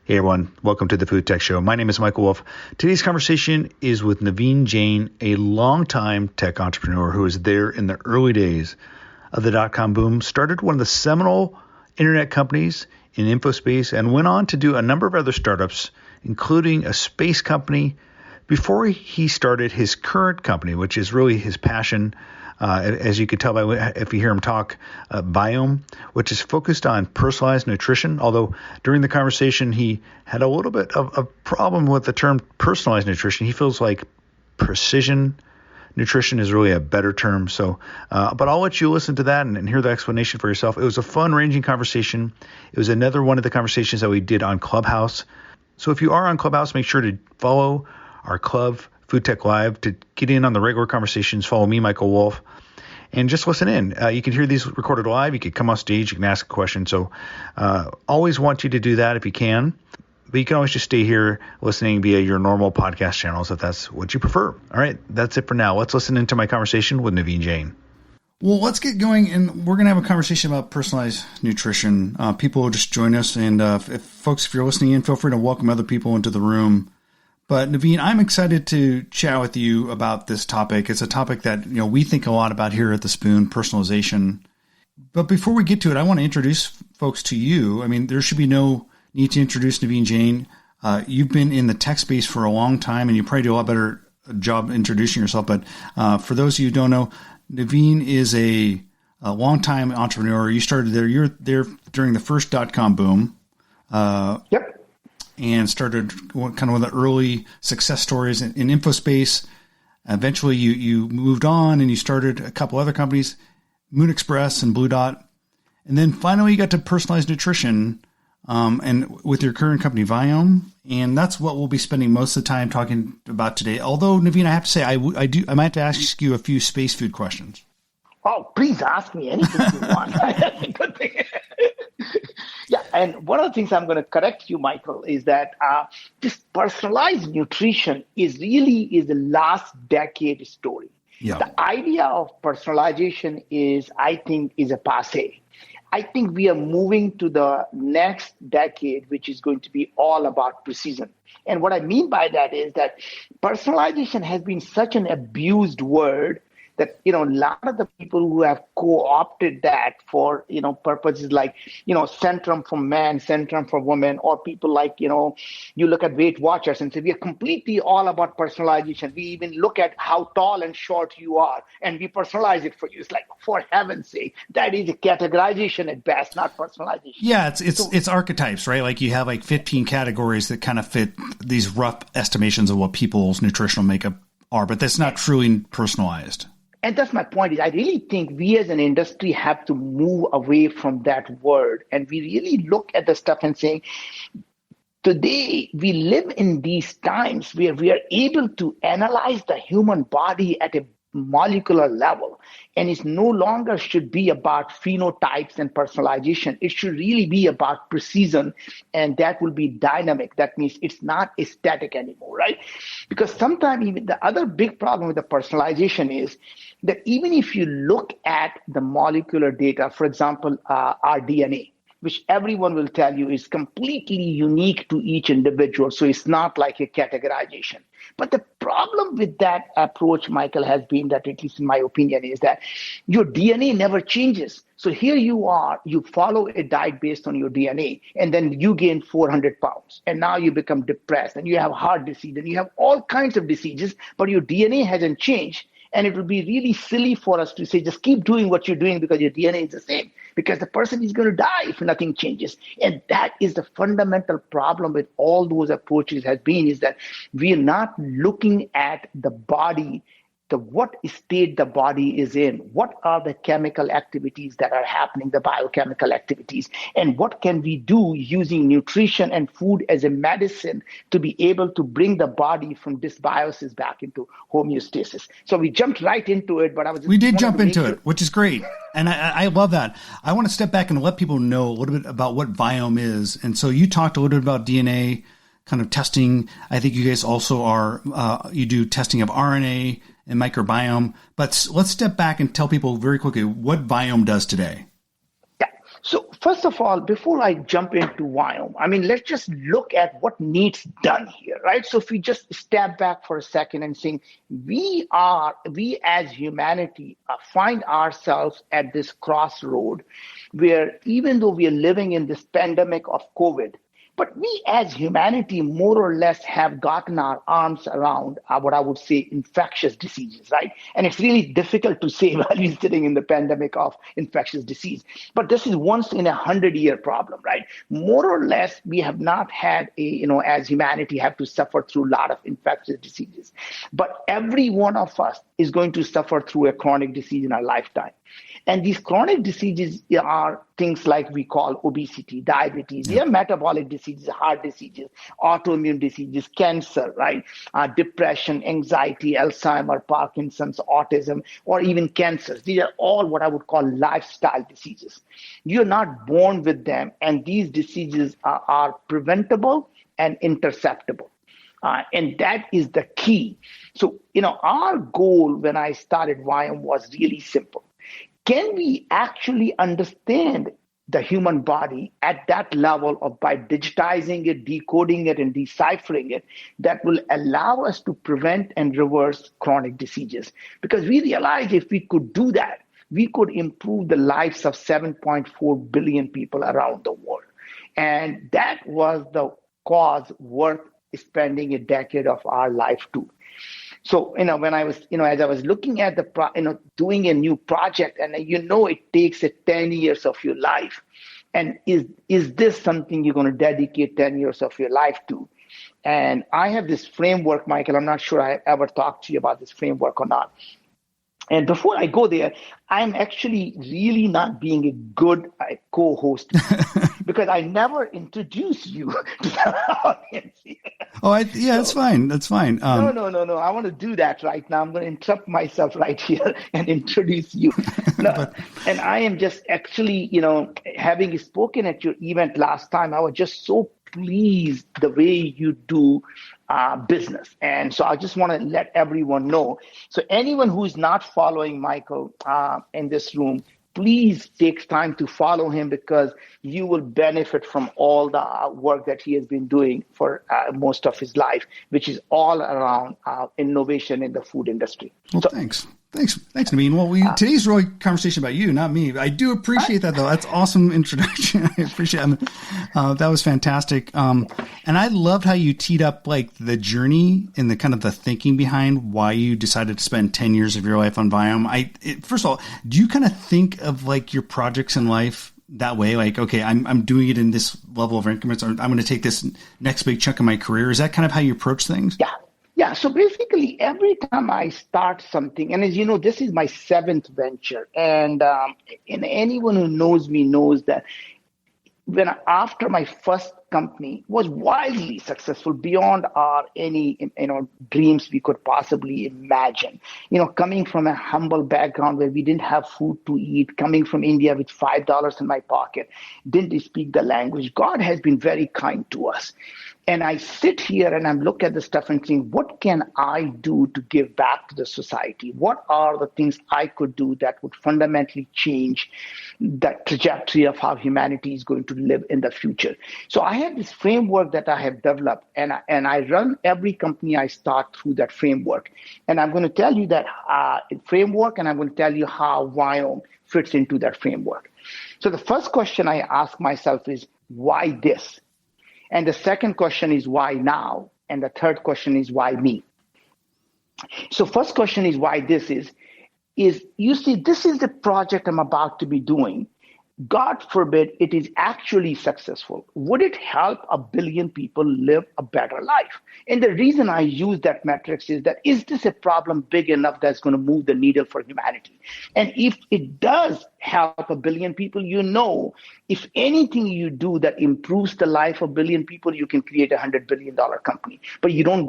Hey everyone, welcome to the Food Tech Show. My name is Michael Wolf. Today's conversation is with Naveen Jain, a longtime tech entrepreneur who was there in the early days of the dot-com boom, started one of the seminal internet companies in infospace, and went on to do a number of other startups, including a space company, before he started his current company, which is really his passion. As you could tell by if you hear him talk, Biome, which is focused on personalized nutrition. Although during the conversation, he had a little bit of a problem with the term personalized nutrition. He feels like precision nutrition is really a better term. So, but I'll let you listen to that and hear the explanation for yourself. It was a fun-ranging conversation. It was another one of the conversations that we did on Clubhouse. So if you are on Clubhouse, make sure to follow our club, Food Tech Live, to get in on the regular conversations. Follow me, Michael Wolf, and just listen in. You can hear these recorded live. You can come on stage. You can ask a question. So always want you to do that if you can. But you can always just stay here listening via your normal podcast channels if that's what you prefer. All right, that's it for now. Let's listen into my conversation with Naveen Jain. Well, let's get going, and we're going to have a conversation about personalized nutrition. People will just join us, and if you're listening in, feel free to welcome other people into the room. But Naveen, I'm excited to chat with you about this topic. It's a topic that we think a lot about here at The Spoon, personalization. But before we get to it, I want to introduce folks to you. I mean, there should be no need to introduce Naveen Jain. You've been in the tech space for a long time, and you probably do a lot better job introducing yourself. But for those of you who don't know, Naveen is a longtime entrepreneur. You started there. You're there during the first dot-com boom. Yep. And started kind of one of the early success stories in InfoSpace. Eventually, you moved on and you started a couple other companies, Moon Express and Blue Dot. And then finally, you got to personalized nutrition and with your current company, Biome. And that's what we'll be spending most of the time talking about today. Although, Naveen, I have to say, I might have to ask you a few space food questions. Oh, please ask me anything you want. That's a good thing. Yeah, and one of the things I'm going to correct you, Michael, is that this personalized nutrition is the last decade story. Yeah. The idea of personalization is a passé. I think we are moving to the next decade, which is going to be all about precision. And what I mean by that is that personalization has been such an abused word that, a lot of the people who have co-opted that for, purposes like, Centrum for men, Centrum for women, or people like, you look at Weight Watchers and say, we are completely all about personalization. We even look at how tall and short you are, and we personalize it for you. It's like, for heaven's sake, that is a categorization at best, not personalization. Yeah, it's archetypes, right? Like you have like 15 categories that kind of fit these rough estimations of what people's nutritional makeup are, but that's not truly personalized. And that's my point. Is I really think we as an industry have to move away from that word. And we really look at the stuff and saying, today we live in these times where we are able to analyze the human body at a molecular level. And it no longer should be about phenotypes and personalization. It should really be about precision, and that will be dynamic. That means it's not static anymore, right? Because sometimes even the other big problem with the personalization is that even if you look at the molecular data, for example, our DNA, which everyone will tell you is completely unique to each individual. So it's not like a categorization. But the problem with that approach, Michael, has been that, at least in my opinion, is that your DNA never changes. So here you are, you follow a diet based on your DNA, and then you gain 400 pounds. And now you become depressed, and you have heart disease, and you have all kinds of diseases, but your DNA hasn't changed. And it would be really silly for us to say, just keep doing what you're doing because your DNA is the same, because the person is going to die if nothing changes. And that is the fundamental problem with all those approaches has been, is that we are not looking at the body, what state the body is in, what are the chemical activities that are happening, the biochemical activities, and what can we do using nutrition and food as a medicine to be able to bring the body from dysbiosis back into homeostasis. So we jumped right into it, but we did jump into it, which is great. And I love that. I want to step back and let people know a little bit about what Biome is. And so you talked a little bit about DNA kind of testing. I think you guys also you do testing of RNA and microbiome. But let's step back and tell people very quickly what Biome does today. Yeah. So first of all, before I jump into Wyoming, I mean, let's just look at what needs done here, right? So if we just step back for a second and think, we as humanity find ourselves at this crossroad where even though we are living in this pandemic of COVID, but we as humanity more or less have gotten our arms around what I would say infectious diseases, right? And it's really difficult to say while we're sitting in the pandemic of infectious disease. But this is once in 100-year problem, right? More or less, we have not had as humanity have to suffer through a lot of infectious diseases. But every one of us is going to suffer through a chronic disease in our lifetime. And these chronic diseases are things like we call obesity, diabetes, they are metabolic diseases, heart diseases, autoimmune diseases, cancer, right? Depression, anxiety, Alzheimer, Parkinson's, autism, or even cancers. These are all what I would call lifestyle diseases. You're not born with them, and these diseases are preventable and interceptable. And that is the key. So, our goal when I started YM was really simple. Can we actually understand the human body at that level of by digitizing it, decoding it, and deciphering it that will allow us to prevent and reverse chronic diseases? Because we realize if we could do that, we could improve the lives of 7.4 billion people around the world. And that was the cause worth spending a decade of our life to. So, when I was, as I was looking at doing a new project, and it takes 10 years of your life. And is this something you're going to dedicate 10 years of your life to? And I have this framework, Michael. I'm not sure I ever talked to you about this framework or not. And before I go there, I'm actually really not being a good co-host because I never introduced you to the audience. That's fine. That's fine. No. I want to do that right now. I'm going to interrupt myself right here and introduce you. And I am just actually, having spoken at your event last time, I was just so pleased the way you do business. And so I just want to let everyone know. So anyone who is not following Michael in this room, please take time to follow him because you will benefit from all the work that he has been doing for most of his life, which is all around innovation in the food industry. Well, thanks. Thanks, Naveen. Well, today's really conversation about you, not me. I do appreciate that, though. That's awesome introduction. I appreciate it. That was fantastic. And I loved how you teed up like the journey and the kind of the thinking behind why you decided to spend 10 years of your life on Viome. First of all, do you kind of think of like your projects in life that way? Like, okay, I'm doing it in this level of increments, or I'm going to take this next big chunk of my career. Is that kind of how you approach things? Yeah. So basically, every time I start something, and as you know, this is my 7th venture, and anyone who knows me knows that after my first company was wildly successful beyond our any dreams we could possibly imagine. Coming from a humble background where we didn't have food to eat, coming from India with $5 in my pocket, didn't speak the language. God has been very kind to us. And I sit here and I'm looking at the stuff and saying, what can I do to give back to the society? What are the things I could do that would fundamentally change the trajectory of how humanity is going to live in the future? So I have this framework that I have developed, and I run every company I start through that framework. And I'm going to tell you that framework, and I'm going to tell you how Wyome fits into that framework. So the first question I ask myself is, why this? And the second question is, why now? And the third question is, why me? So first question is, why this is you see, this is the project I'm about to be doing. God forbid it is actually successful. Would it help 1 billion people live a better life? And the reason I use that metrics is this a problem big enough that's going to move the needle for humanity? And if it does help 1 billion people, if anything you do that improves the life of 1 billion people, you can create $100 billion company. But you don't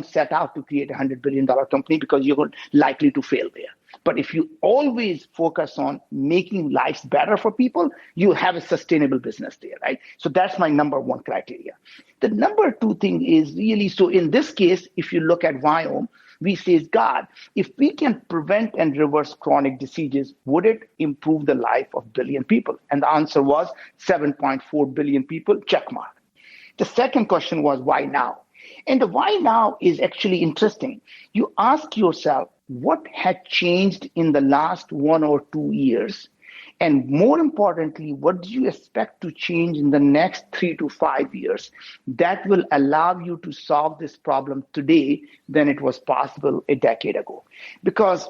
set out to create $100 billion company because you're likely to fail there. But if you always focus on making lives better for people, you have a sustainable business there, right? So that's my number one criteria. The number two thing is really, so in this case, if you look at Wyome, We say, God, if we can prevent and reverse chronic diseases, would it improve the life of billion people? And the answer was 7.4 billion people, check mark. The second question was, why now? And the why now is actually interesting. You ask yourself, what had changed in the last 1 or 2 years? And more importantly, what do you expect to change in the next 3 to 5 years that will allow you to solve this problem today than it was possible a decade ago? Because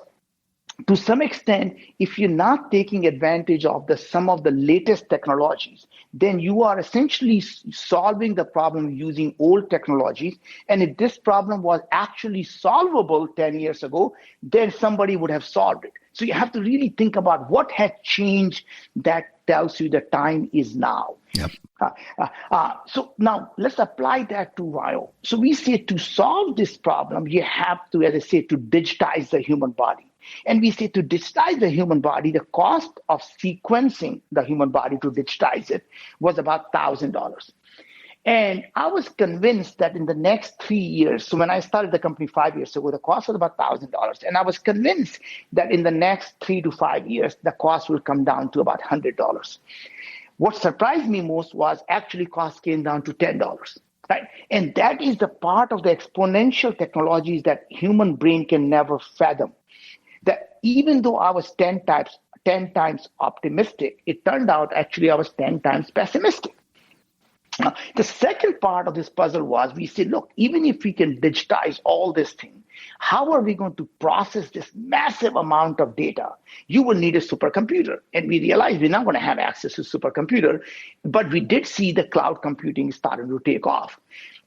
to some extent, if you're not taking advantage of some of the latest technologies, then you are essentially solving the problem using old technologies. And if this problem was actually solvable 10 years ago, then somebody would have solved it. So you have to really think about what had changed that tells you the time is now. Yep. So now let's apply that to bio. So we say to solve this problem, you have to, as I say, to digitize the human body. And we say to digitize the human body, the cost of sequencing the human body to digitize it was about $1,000. And I was convinced that in the next 3 years, so when I started the company 5 years ago, the cost was about $1,000. And I was convinced that in the next 3 to 5 years, the cost will come down to about $100. What surprised me most was actually cost came down to $10. Right? And that is the part of the exponential technologies that human brain can never fathom. That even though I was 10 times optimistic, it turned out actually I was 10 times pessimistic. The second part of this puzzle was we said, look, even if we can digitize all this thing, how are we going to process this massive amount of data? You will need a supercomputer. And we realized we're not going to have access to supercomputer, but we did see the cloud computing starting to take off.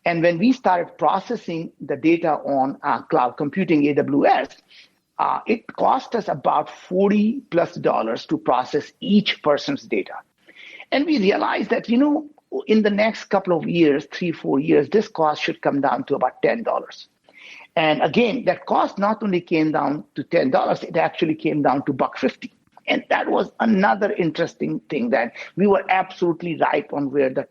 And when we started processing the data on cloud computing, AWS, it cost us about $40+ to process each person's data. And we realized that, in the next couple of years, 3-4 years, this cost should come down to about $10. And again, that cost not only came down to $10, it actually came down to $1.50. And that was another interesting thing, that we were absolutely right on where the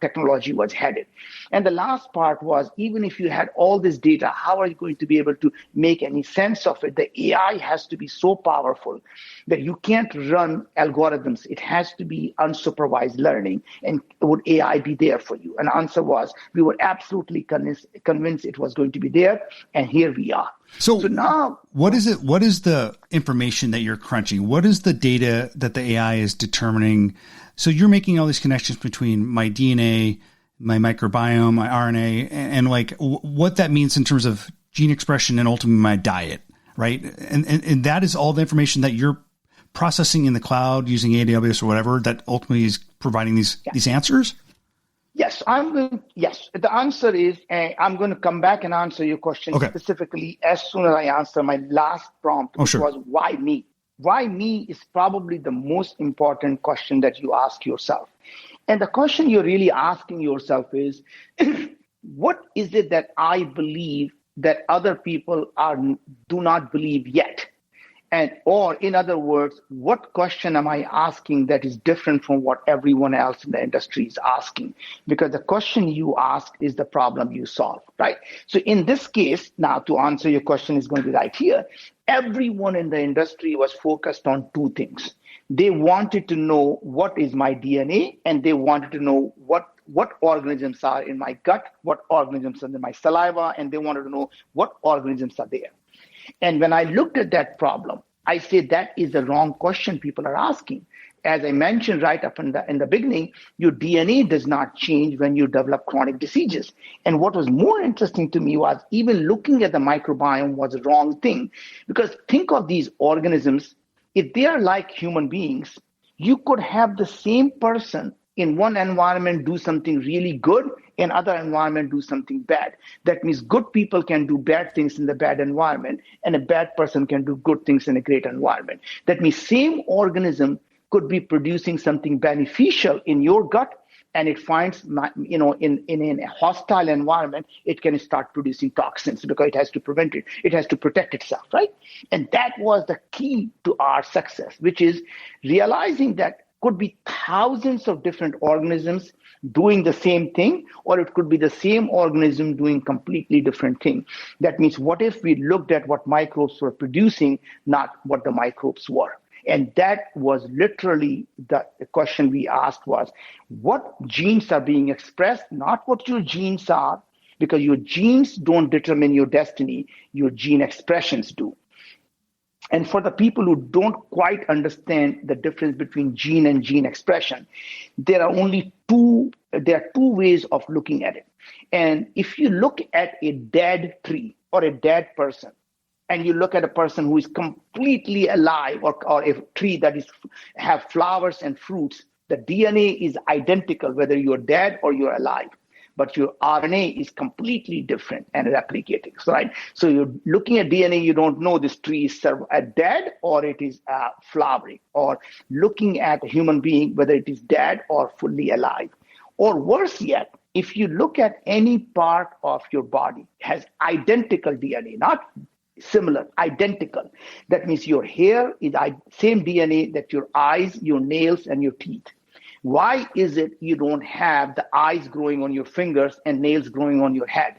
technology was headed. And the last part was, even if you had all this data, how are you going to be able to make any sense of it? The AI has to be so powerful that you can't run algorithms. It has to be unsupervised learning. And would AI be there for you? And the answer was, we were absolutely convinced it was going to be there. And here we are. So now, what is it? What is the information that you're crunching? What is the data that the AI is determining? So you're making all these connections between my DNA, my microbiome, my RNA, and like what that means in terms of gene expression and ultimately my diet, right? And that is all the information that you're processing in the cloud using AWS or whatever that ultimately is providing these answers? Yes, yes. The answer is, I'm going to come back and answer your question specifically as soon as I answer my last prompt, which was why me? Why me is probably the most important question that you ask yourself. And the question you're really asking yourself is, what is it that I believe that other people do not believe yet? Or in other words, what question am I asking that is different from what everyone else in the industry is asking? Because the question you ask is the problem you solve, right? So in this case, now to answer your question is going to be right here. Everyone in the industry was focused on two things. They wanted to know what is my DNA, and they wanted to know what organisms are in my gut, what organisms are in my saliva, and they wanted to know what organisms are there. And when I looked at that problem, I said that is the wrong question people are asking. As I mentioned right up in the beginning, your DNA does not change when you develop chronic diseases. And what was more interesting to me was even looking at the microbiome was the wrong thing. Because think of these organisms, if they are like human beings, you could have the same person in one environment do something really good, in other environment do something bad. That means good people can do bad things in the bad environment, and a bad person can do good things in a great environment. That means same organism could be producing something beneficial in your gut, and it finds, in a hostile environment, it can start producing toxins because it has to prevent it. It has to protect itself, right? And that was the key to our success, which is realizing that could be thousands of different organisms doing the same thing, or it could be the same organism doing completely different thing. That means, what if we looked at what microbes were producing, not what the microbes were? And that was literally the question we asked was, what genes are being expressed, not what your genes are, because your genes don't determine your destiny, your gene expressions do. And for the people who don't quite understand the difference between gene and gene expression, there are two ways of looking at it. And if you look at a dead tree or a dead person, and you look at a person who is completely alive, or a tree that have flowers and fruits, the DNA is identical whether you're dead or you're alive, but your RNA is completely different and replicating. Right? So you're looking at DNA, you don't know this tree is dead or it is flowering, or looking at a human being, whether it is dead or fully alive. Or worse yet, if you look at any part of your body, it has identical DNA, not similar, identical. That means your hair is same DNA that your eyes, your nails, and your teeth. Why is it you don't have the eyes growing on your fingers and nails growing on your head?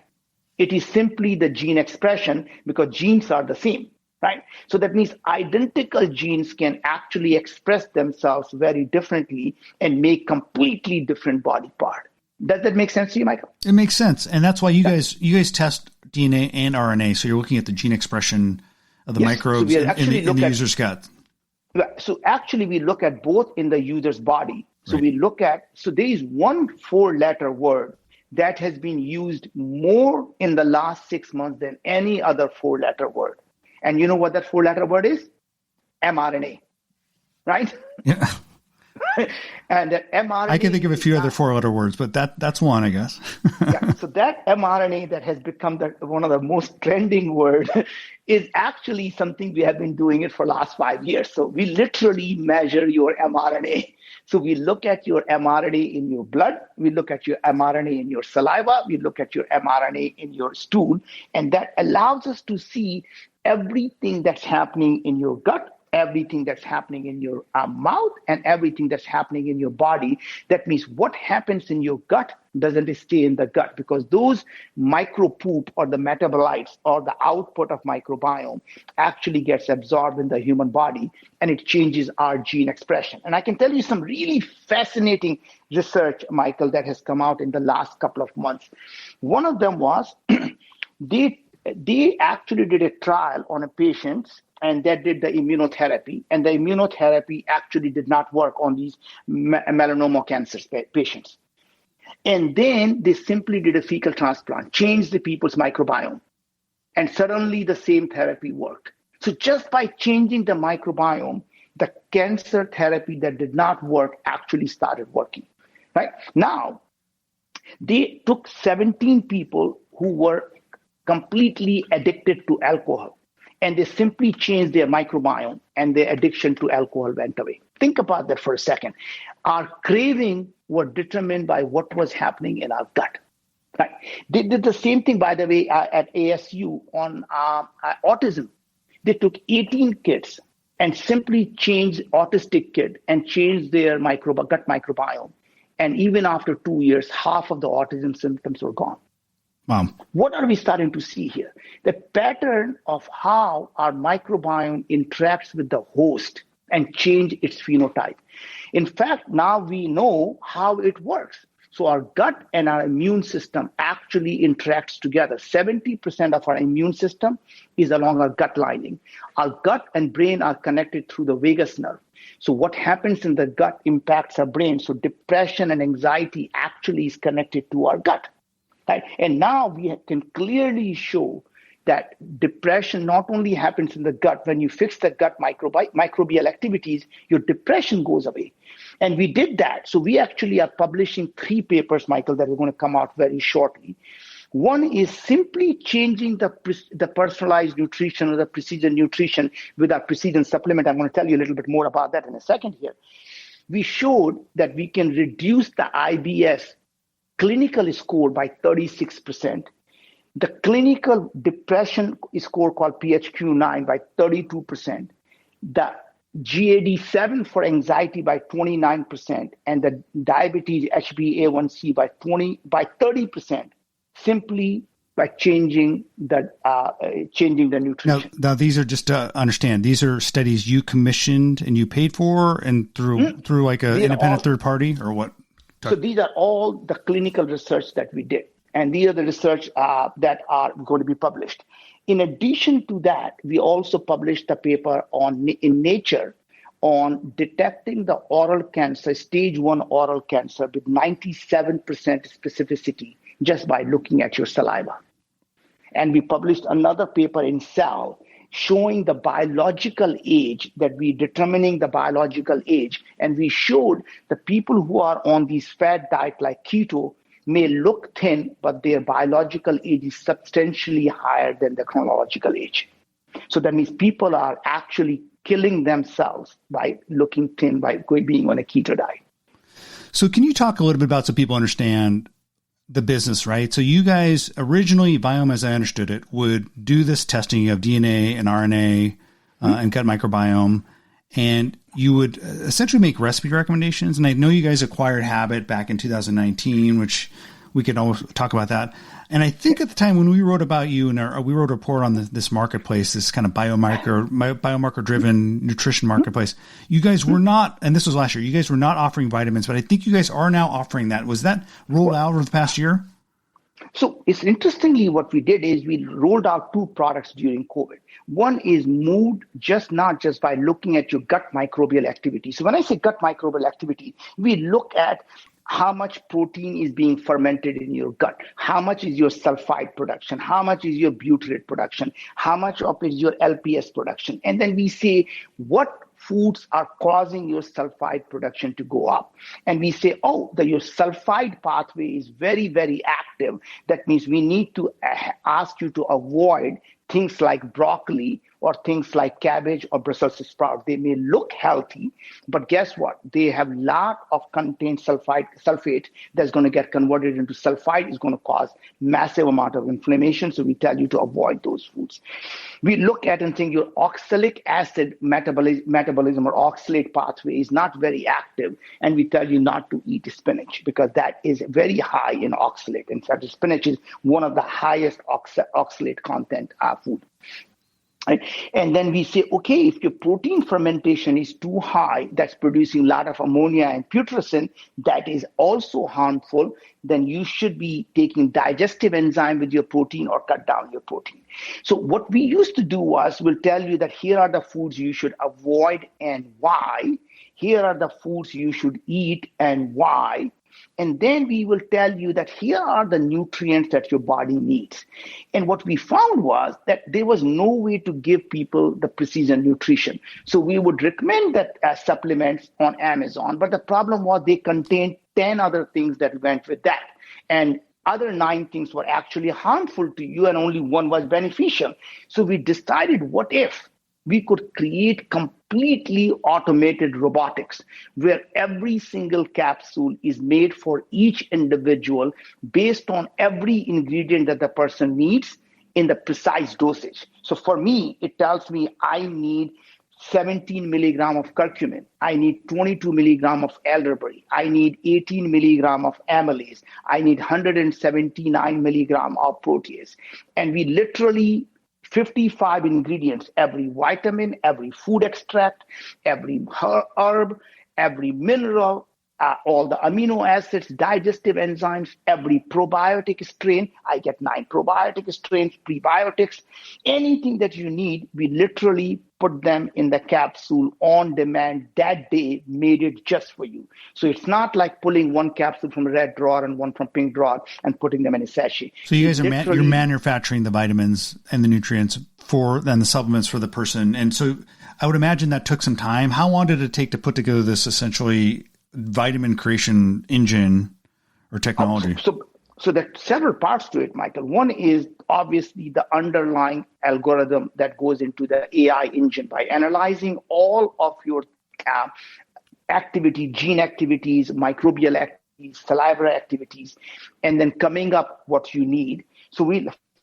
It is simply the gene expression, because genes are the same, right? So that means identical genes can actually express themselves very differently and make completely different body part. Does that make sense to you, Michael? It makes sense. And that's why you guys test DNA and RNA. So you're looking at the gene expression of the microbes in the user's gut. So actually we look at both in the user's body. So right. There is one 4-letter word that has been used more in the last 6 months than any other 4-letter word. And you know what that 4-letter word is? mRNA, right? Yeah. And that mRNA. I can think of a few other 4-letter words, but that's one, I guess. Yeah. So that mRNA that has become one of the most trending words is actually something we have been doing it for the last 5 years. So we literally measure your mRNA. So we look at your mRNA in your blood, we look at your mRNA in your saliva, we look at your mRNA in your stool, and that allows us to see everything that's happening in your gut, everything that's happening in your mouth, and everything that's happening in your body. That means what happens in your gut doesn't stay in the gut, because those micro poop or the metabolites or the output of microbiome actually gets absorbed in the human body, and it changes our gene expression. And I can tell you some really fascinating research, Michael, that has come out in the last couple of months. One of them was they actually did a trial on a patient, and that did the immunotherapy. And the immunotherapy actually did not work on these melanoma cancer patients. And then they simply did a fecal transplant, changed the people's microbiome, and suddenly the same therapy worked. So just by changing the microbiome, the cancer therapy that did not work actually started working. Right? Now, they took 17 people who were completely addicted to alcohol, and they simply changed their microbiome, and their addiction to alcohol went away. Think about that for a second. Our craving were determined by what was happening in our gut. Right? They did the same thing, by the way, at ASU on autism. They took 18 kids and simply changed autistic kid and changed their gut microbiome. And even after 2 years, half of the autism symptoms were gone. Wow. What are we starting to see here? The pattern of how our microbiome interacts with the host and change its phenotype. In fact, now we know how it works. So our gut and our immune system actually interacts together. 70% of our immune system is along our gut lining. Our gut and brain are connected through the vagus nerve. So what happens in the gut impacts our brain. So depression and anxiety actually is connected to our gut. Right? And now we can clearly show that depression not only happens in the gut. When you fix the gut microbial activities, your depression goes away. And we did that. So we actually are publishing 3 papers, Michael, that are going to come out very shortly. One is simply changing the personalized nutrition or the precision nutrition with our precision supplement. I'm going to tell you a little bit more about that in a second here. We showed that we can reduce the IBS clinical score by 36%. The clinical depression score called PHQ-9 by 32%. The GAD7 for anxiety by 29%, and the diabetes HbA1c by 30%, simply by changing the nutrition. Now these are just to understand. These are studies you commissioned and you paid for, and through like an independent third party, or what? So these are all the clinical research that we did, and these are the research that are going to be published. In addition to that, we also published a paper in Nature on detecting the oral cancer, stage 1 oral cancer, with 97% specificity just by looking at your saliva. And we published another paper in Cell showing the biological age, that we determining the biological age. And we showed the people who are on these fat diet like keto may look thin, but their biological age is substantially higher than the chronological age. So that means people are actually killing themselves by looking thin, by being on a keto diet. So can you talk a little bit about, so people understand the business, right? So you guys originally, Biome, as I understood it, would do this testing of DNA and RNA and gut microbiome, and you would essentially make recipe recommendations. And I know you guys acquired Habit back in 2019, which we could always talk about that. And I think at the time when we wrote about you, and we wrote a report on this marketplace, this kind of biomarker driven nutrition marketplace, you guys were not, and this was last year, you guys were not offering vitamins, but I think you guys are now offering that. Was that rolled out over the past year? So it's interestingly, what we did is we rolled out 2 products during COVID. One is mood, not just by looking at your gut microbial activity. So when I say gut microbial activity, we look at how much protein is being fermented in your gut, how much is your sulfide production, how much is your butyrate production, how much of it is your LPS production. And then we say what foods are causing your sulfide production to go up. And we say, your sulfide pathway is very, very active. That means we need to ask you to avoid things like broccoli or things like cabbage or Brussels sprout. They may look healthy, but guess what? They have a lot of contained sulfate that's going to get converted into sulfide. Is going to cause massive amount of inflammation. So we tell you to avoid those foods. We look at and think your oxalic acid metabolism or oxalate pathway is not very active. And we tell you not to eat spinach because that is very high in oxalate. In fact, spinach is one of the highest oxalate content food. Right? And then we say, okay, if your protein fermentation is too high, that's producing a lot of ammonia and putrescine, that is also harmful, then you should be taking digestive enzyme with your protein or cut down your protein. So what we used to do was we'll tell you that here are the foods you should avoid and why. Here are the foods you should eat and why. And then we will tell you that here are the nutrients that your body needs. And what we found was that there was no way to give people the precision nutrition. So we would recommend that as supplements on Amazon. But the problem was they contained 10 other things that went with that. And other 9 things were actually harmful to you and only 1 was beneficial. So we decided, what if we could create completely automated robotics where every single capsule is made for each individual based on every ingredient that the person needs in the precise dosage. So for me, it tells me I need 17 milligram of curcumin. I need 22 milligram of elderberry. I need 18 milligram of amylase. I need 179 milligram of protease. And we literally 55 ingredients, every vitamin, every food extract, every herb, every mineral, all the amino acids, digestive enzymes, every probiotic strain. I get 9 probiotic strains, prebiotics, anything that you need, we literally put them in the capsule on demand that day, made it just for you. So it's not like pulling 1 capsule from a red drawer and 1 from pink drawer and putting them in a sachet. So you guys are you're manufacturing the vitamins and the nutrients and the supplements for the person. And so I would imagine that took some time. How long did it take to put together this essentially vitamin creation engine or technology? So there are several parts to it, Michael. One is obviously the underlying algorithm that goes into the AI engine by analyzing all of your activity, gene activities, microbial activities, salivary activities, and then coming up what you need. So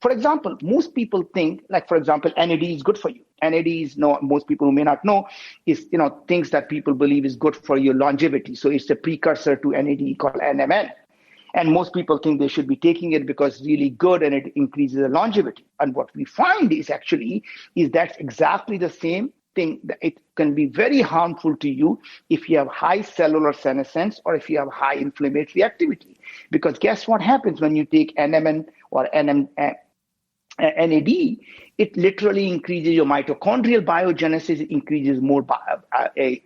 For example, most people think, like, for example, NAD is good for you. NAD is, no, most people who may not know, is, things that people believe is good for your longevity. So it's a precursor to NAD called NMN. And most people think they should be taking it because it's really good and it increases the longevity. And what we find is that's exactly the same thing. That it can be very harmful to you if you have high cellular senescence or if you have high inflammatory activity. Because guess what happens when you take NMN or NAD? It literally increases your mitochondrial biogenesis, it increases more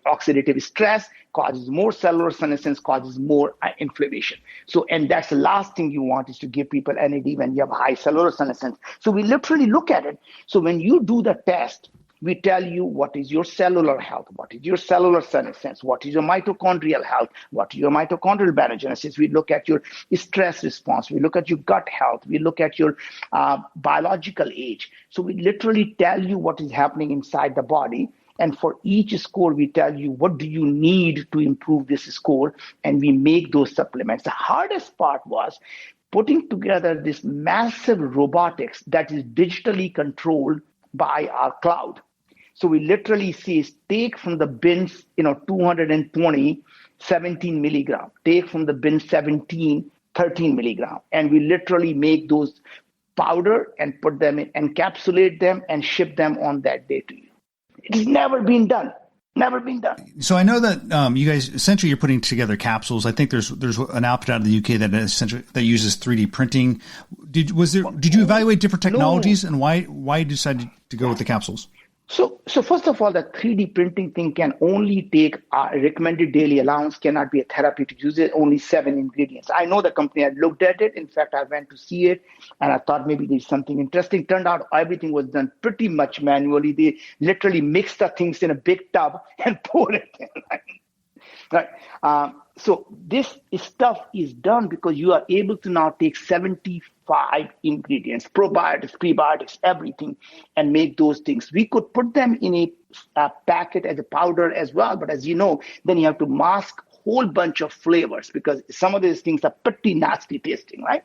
oxidative stress, causes more cellular senescence, causes more inflammation. So, and that's the last thing you want, is to give people NAD when you have high cellular senescence. So we literally look at it. So when you do the test, we tell you what is your cellular health, what is your cellular senescence, what is your mitochondrial health, what is your mitochondrial biogenesis. We look at your stress response, we look at your gut health, we look at your biological age. So we literally tell you what is happening inside the body. And for each score, we tell you what do you need to improve this score, and we make those supplements. The hardest part was putting together this massive robotics that is digitally controlled by our cloud. So we literally say, take from the bins, 220, 17 milligram, take from the bin 17, 13 milligram. And we literally make those powder and put them in, encapsulate them and ship them on that day to you. It has never been done. Never been done. So I know that you guys, essentially, you're putting together capsules. I think there's an outfit out of the UK that essentially that uses 3D printing. Did you evaluate different technologies, and why you decided to go with the capsules? So first of all, the 3D printing thing can only take recommended daily allowance, cannot be a therapy to use it, only 7 ingredients. I know the company had looked at it. In fact, I went to see it and I thought maybe there's something interesting. Turned out everything was done pretty much manually. They literally mixed the things in a big tub and poured it in. Right. So this stuff is done because you are able to now take 75 ingredients, probiotics, prebiotics, everything, and make those things. We could put them in a packet as a powder as well. But as you know, then you have to mask a whole bunch of flavors because some of these things are pretty nasty tasting, right?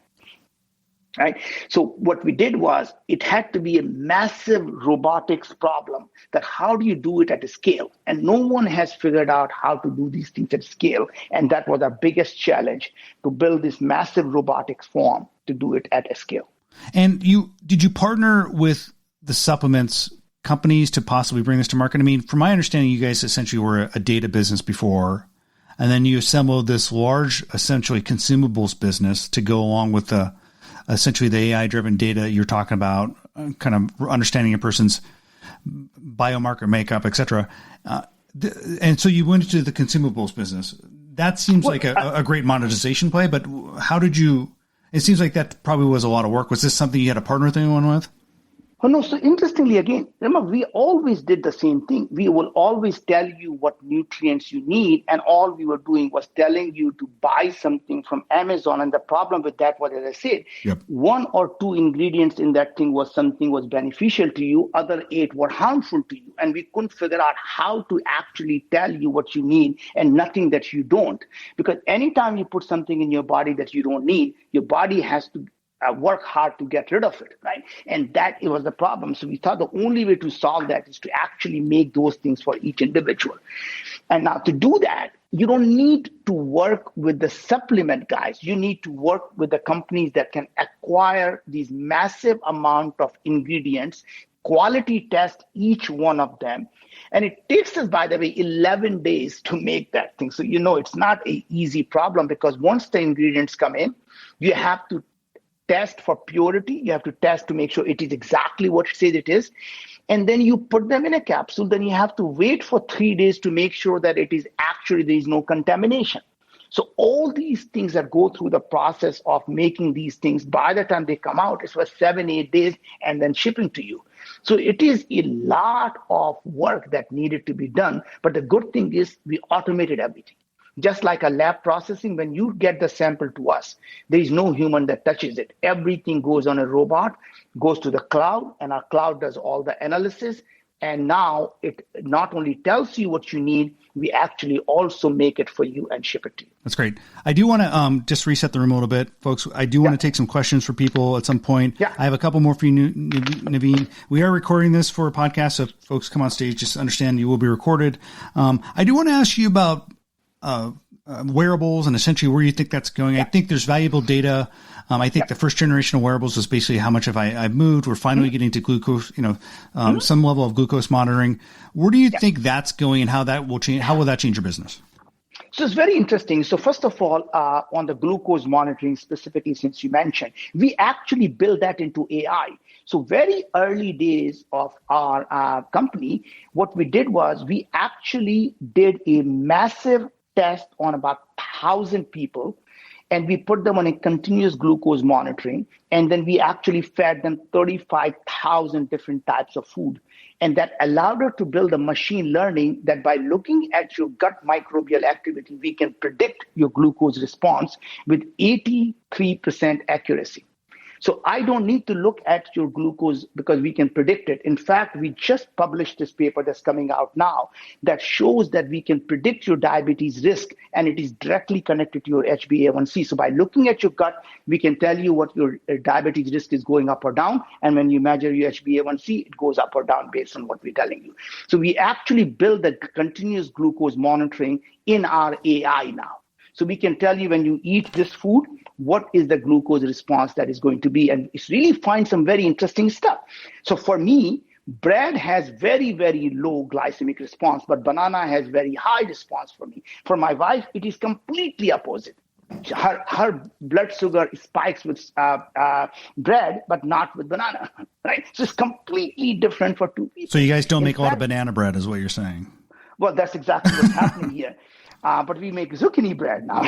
Right. So what we did was it had to be a massive robotics problem, that how do you do it at a scale? And no one has figured out how to do these things at scale. And that was our biggest challenge, to build this massive robotics form to do it at a scale. And did you partner with the supplements companies to possibly bring this to market? I mean, from my understanding, you guys essentially were a data business before, and then you assembled this large, essentially consumables business to go along with essentially the AI-driven data you're talking about, kind of understanding a person's biomarker makeup, et cetera. And so you went into the consumables business. That seems like a great monetization play, but how did you – it seems like that probably was a lot of work. Was this something you had to partner with anyone with? Oh, no. So interestingly, again, remember, we always did the same thing. We will always tell you what nutrients you need. And all we were doing was telling you to buy something from Amazon. And the problem with that was, as I said, yep, 1 or 2 ingredients in that thing was something was beneficial to you. Other 8 were harmful to you. And we couldn't figure out how to actually tell you what you need and nothing that you don't. Because anytime you put something in your body that you don't need, your body has to work hard to get rid of it, right? And that it was the problem. So we thought the only way to solve that is to actually make those things for each individual. And now to do that, you don't need to work with the supplement guys. You need to work with the companies that can acquire these massive amount of ingredients, quality test each one of them. And it takes us, by the way, 11 days to make that thing. So, it's not an easy problem, because once the ingredients come in, you have to test for purity. You have to test to make sure it is exactly what it says it is. And then you put them in a capsule. Then you have to wait for 3 days to make sure that it is actually, there is no contamination. So all these things that go through the process of making these things, by the time they come out, it's for 7-8 days and then shipping to you. So it is a lot of work that needed to be done. But the good thing is we automated everything. Just like a lab processing, when you get the sample to us, there is no human that touches it. Everything goes on a robot, goes to the cloud, and our cloud does all the analysis. And now it not only tells you what you need, we actually also make it for you and ship it to you. That's great. I do want to just reset the room a little bit, folks. I do want to take some questions for people at some point. Yeah. I have a couple more for you, Naveen. We are recording this for a podcast, so if folks come on stage, just understand you will be recorded. I do want to ask you about wearables and essentially where you think that's going. I think there's valuable data. I think the first generation of wearables was basically how much have I've moved. We're finally getting to glucose, some level of glucose monitoring. Where do you think that's going, and how that will change? How will that change your business? So it's very interesting. So first of all, on the glucose monitoring specifically, since you mentioned, we actually built that into AI. So very early days of our company, what we did was we actually did a massive test on about 1,000 people, and we put them on a continuous glucose monitoring. And then we actually fed them 35,000 different types of food. And that allowed us to build a machine learning that by looking at your gut microbial activity, we can predict your glucose response with 83% accuracy. So I don't need to look at your glucose because we can predict it. In fact, we just published this paper that's coming out now that shows that we can predict your diabetes risk, and it is directly connected to your HbA1c. So by looking at your gut, we can tell you what your diabetes risk is going up or down. And when you measure your HbA1c, it goes up or down based on what we're telling you. So we actually build the continuous glucose monitoring in our AI now. So we can tell you when you eat this food, what is the glucose response that is going to be. And it's really find some very interesting stuff. So for me, bread has very, very low glycemic response, but banana has very high response for me. For my wife, it is completely opposite. Her blood sugar spikes with bread, but not with banana, right? So it's completely different for two people. So you guys don't make a lot of banana bread is what you're saying. Well, that's exactly what's happening here. But we make zucchini bread now.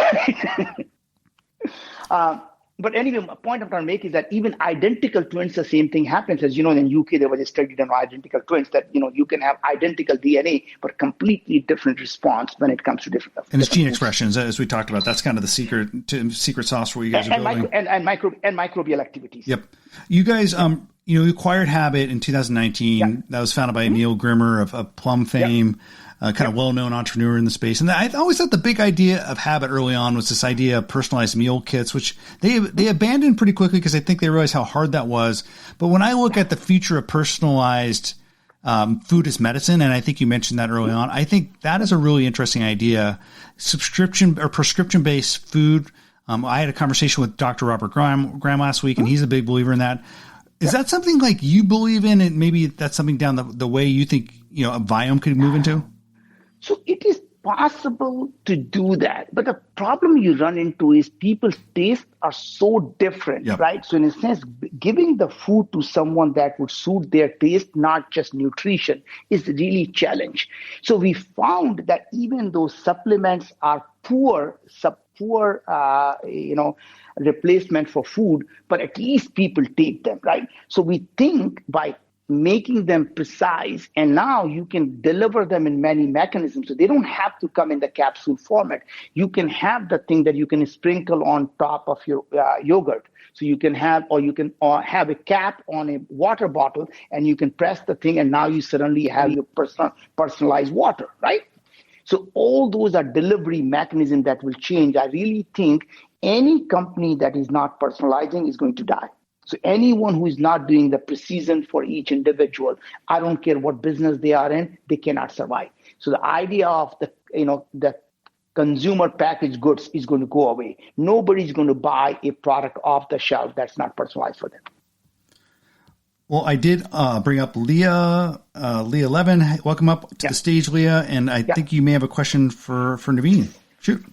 But anyway, a point I'm trying to make is that even identical twins, the same thing happens. As you know, in UK, there was a study done on identical twins that, you can have identical DNA, but completely different response when it comes to different. And it's gene expressions, as we talked about. That's kind of the secret sauce where you guys are building. And microbial activities. Yep. You guys, you acquired Habit in 2019. Yeah. That was founded by Neil Grimmer of Plum fame. Kind of well-known entrepreneur in the space. And I always thought the big idea of Habit early on was this idea of personalized meal kits, which they abandoned pretty quickly because I think they realized how hard that was. But when I look at the future of personalized food as medicine, and I think you mentioned that early on, I think that is a really interesting idea. Subscription or prescription-based food. I had a conversation with Dr. Robert Graham last week, and he's a big believer in that. Is that something like you believe in, and maybe that's something down the way you think a Viome could move into? So it is possible to do that. But the problem you run into is people's tastes are so different, right? So in a sense, giving the food to someone that would suit their taste, not just nutrition, is really a challenge. So we found that even though supplements are poor, replacement for food, but at least people take them, right? So we think by making them precise, and now you can deliver them in many mechanisms. So they don't have to come in the capsule format. You can have the thing that you can sprinkle on top of your yogurt. So you can have a cap on a water bottle, and you can press the thing, and now you suddenly have your personalized water, right? So all those are delivery mechanisms that will change. I really think any company that is not personalizing is going to die. So anyone who is not doing the precision for each individual, I don't care what business they are in, they cannot survive. So the idea of the consumer packaged goods is going to go away. Nobody's going to buy a product off the shelf that's not personalized for them. Well, I did bring up Leah Levin. Welcome up to the stage, Leah. And I think you may have a question for Naveen. Shoot.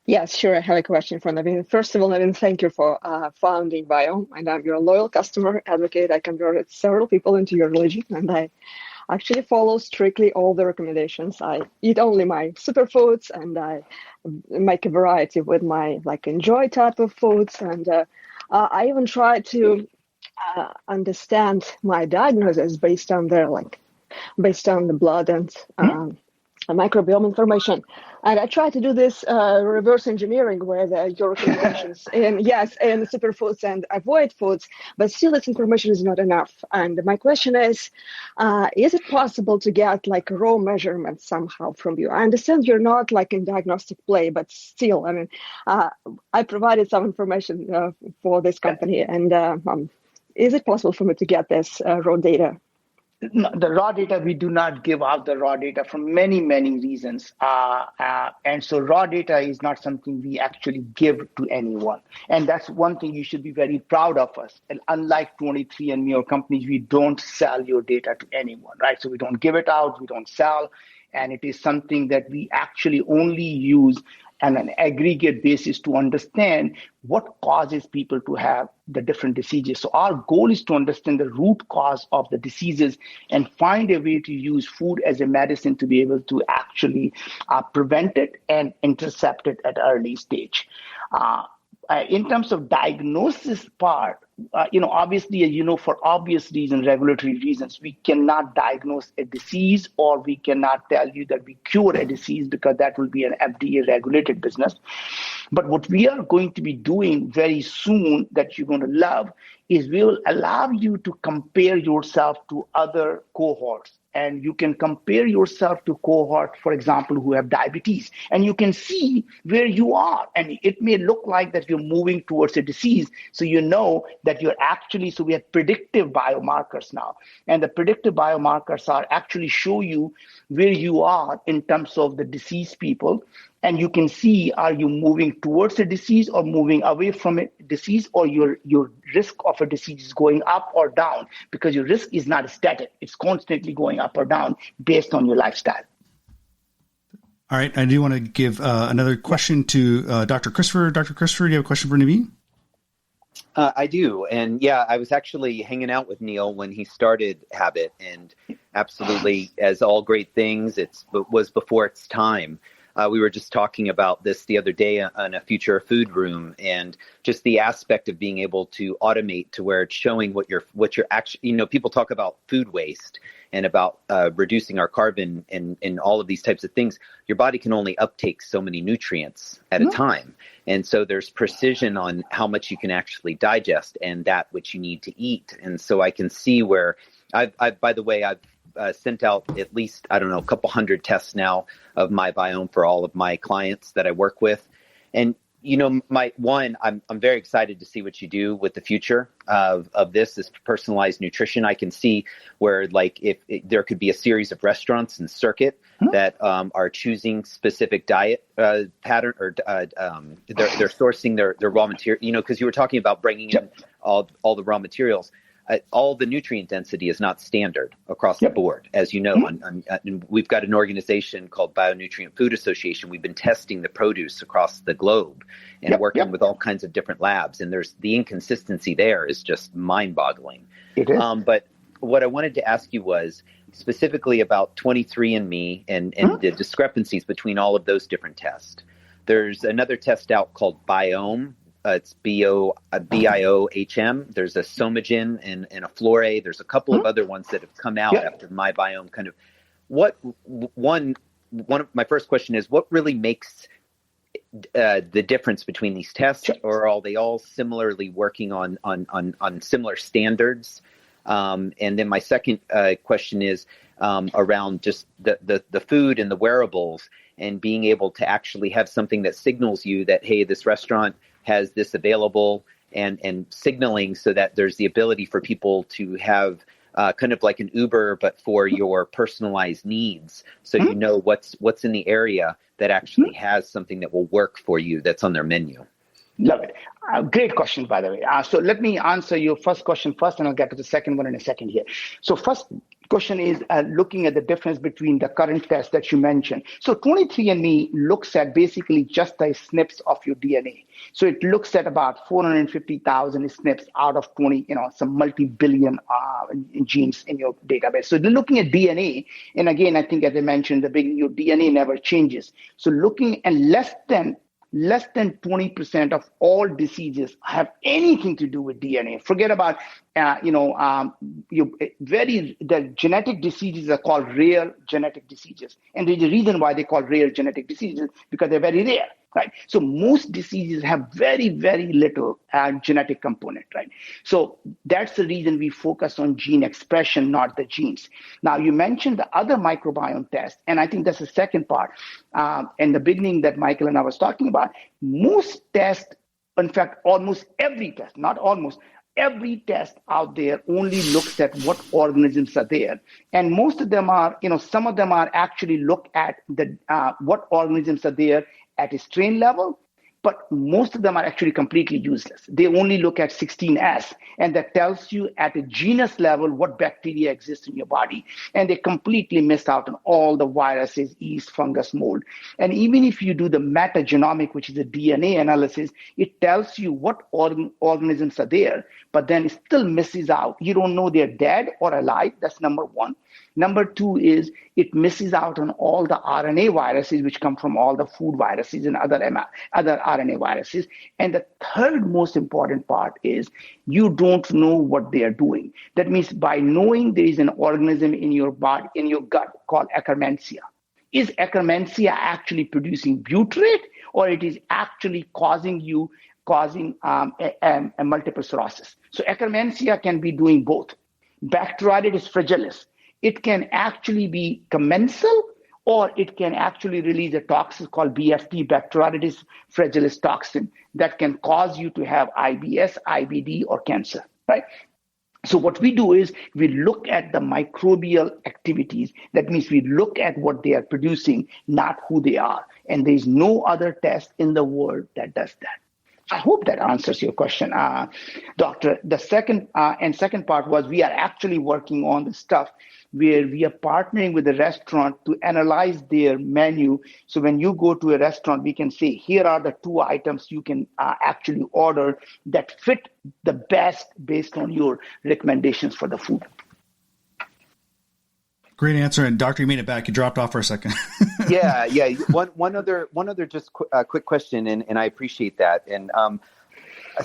Yes, sure. I have a question for Naveen. First of all, Naveen, thank you for founding Viome. And I'm your loyal customer, advocate. I converted several people into your religion, and I actually follow strictly all the recommendations. I eat only my superfoods, and I make a variety with my enjoy type of foods. And I even try to understand my diagnosis based on the blood and microbiome information. And I try to do this reverse engineering with your recommendations in superfoods and avoid foods, but still this information is not enough. And my question is it possible to get like raw measurements somehow from you? I understand you're not like in diagnostic play, but still, I mean, I provided some information for this company, and is it possible for me to get this raw data? No, the raw data, we do not give out the raw data for many, many reasons. And so raw data is not something we actually give to anyone. And that's one thing you should be very proud of us. And unlike 23andMe or companies, we don't sell your data to anyone, right? So we don't give it out, we don't sell. And it is something that we actually only use on an aggregate basis to understand what causes people to have the different diseases. So our goal is to understand the root cause of the diseases and find a way to use food as a medicine to be able to actually prevent it and intercept it at early stage. In terms of diagnosis part, obviously, for obvious reasons, regulatory reasons, we cannot diagnose a disease, or we cannot tell you that we cure a disease, because that will be an FDA regulated business. But what we are going to be doing very soon that you're going to love is we will allow you to compare yourself to other cohorts. And you can compare yourself to cohort, for example, who have diabetes, and you can see where you are. And it may look like that you're moving towards a disease. So you know that you're actually, so we have predictive biomarkers now. And the predictive biomarkers are actually show you where you are in terms of the disease people. And you can see, are you moving towards a disease or moving away from a disease, or your risk of a disease is going up or down, because your risk is not static. It's constantly going up or down based on your lifestyle. All right. I do want to give another question to Dr. Christopher. Dr. Christopher, do you have a question for Naveen? I do. And yeah, I was actually hanging out with Neil when he started Habit, and absolutely, as all great things, it was before its time. We were just talking about this the other day on a future food room, and just the aspect of being able to automate to where it's showing what you're actually, people talk about food waste and about reducing our carbon and all of these types of things. Your body can only uptake so many nutrients at a time. And so there's precision on how much you can actually digest and that which you need to eat. And so I can see where I've sent out at least, a couple hundred tests now of my biome for all of my clients that I work with. And, I'm very excited to see what you do with the future of this personalized nutrition. I can see where, if there could be a series of restaurants and circuit that are choosing specific diet pattern, or they're sourcing their raw material, because you were talking about bringing in all the raw materials. All the nutrient density is not standard across the board, as you know. And we've got an organization called Bionutrient Food Association. We've been testing the produce across the globe and working with all kinds of different labs. And there's the inconsistency there is just mind-boggling. It is. But what I wanted to ask you was specifically about 23andMe and the discrepancies between all of those different tests. There's another test out called Biome. It's BIOHM. There's a Somagen and a Flore. There's a couple of other ones that have come out after my biome. Kind of, one of my first question is, what really makes the difference between these tests, or are they all similarly working on similar standards? And then my second question is around just the food and the wearables, and being able to actually have something that signals you that, hey, this restaurant has this available, and signaling so that there's the ability for people to have kind of like an Uber, but for your personalized needs. So you know what's in the area that actually has something that will work for you that's on their menu. Love it. Great question, by the way. So let me answer your first question first, and I'll get to the second one in a second here. So first question is looking at the difference between the current test that you mentioned. So 23andMe looks at basically just the SNPs of your DNA. So it looks at about 450,000 SNPs out of some multi-billion genes in your database. So they're looking at DNA. And again, I think as I mentioned in the beginning, your DNA never changes. So looking at less than less than 20% of all diseases have anything to do with DNA. Forget about, the genetic diseases are called rare genetic diseases. And there's a reason why they call rare genetic diseases, because they're very rare, right? So most diseases have very, very little genetic component, right? So that's the reason we focus on gene expression, not the genes. Now, you mentioned the other microbiome test, and I think that's the second part. In the beginning that Michael and I was talking about, most tests, in fact, almost every test, not almost, every test out there only looks at what organisms are there. And most of them are, some of them are actually look at the what organisms are there at a strain level, but most of them are actually completely useless. They only look at 16S, and that tells you at a genus level what bacteria exist in your body. And they completely miss out on all the viruses, yeast, fungus, mold. And even if you do the metagenomic, which is a DNA analysis, it tells you what organisms are there, but then it still misses out. You don't know they're dead or alive. That's number one. Number two is it misses out on all the RNA viruses, which come from all the food viruses and other RNA viruses. And the third most important part is you don't know what they are doing. That means by knowing there is an organism in your body, in your gut called Akkermansia. Is Akkermansia actually producing butyrate, or it is actually causing a multiple sclerosis? So Akkermansia can be doing both. Bacteroidetes fragilis. It can actually be commensal, or it can actually release a toxin called BFT, Bacteroidetes fragilis toxin, that can cause you to have IBS, IBD, or cancer, right? So what we do is we look at the microbial activities. That means we look at what they are producing, not who they are. And there's no other test in the world that does that. I hope that answers your question, Doctor. The second part was we are actually working on the stuff where we are partnering with the restaurant to analyze their menu. So when you go to a restaurant, we can say, here are the 2 items you can actually order that fit the best based on your recommendations for the food. Great answer. And Doctor, you made it back. You dropped off for a second. Yeah. One other just quick question, and I appreciate that. And